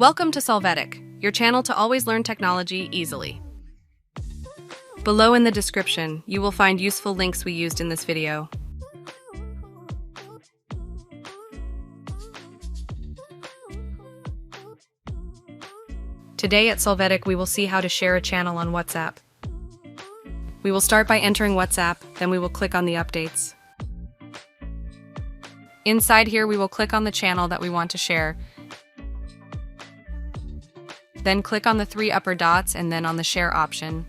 Welcome to Solvetic, your channel to always learn technology easily. Below in the description, you will find useful links we used in this video. Today at Solvetic, we will see how to share a channel on WhatsApp. We will start by entering WhatsApp, then we will click on the updates. Inside here, we will click on the channel that we want to share. Then click on the 3 upper dots and then on the share option.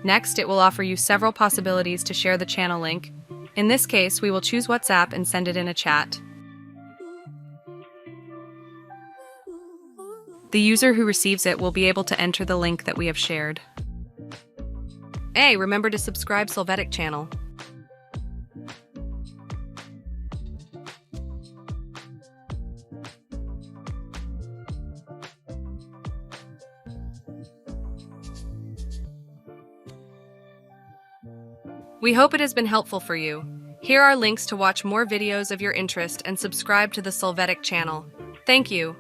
Next, it will offer you several possibilities to share the channel link. In this case, we will choose WhatsApp and send it in a chat. The user who receives it will be able to enter the link that we have shared. Hey, remember to subscribe Solvetic channel. We hope it has been helpful for you. Here are links to watch more videos of your interest and subscribe to the Solvetic channel. Thank you.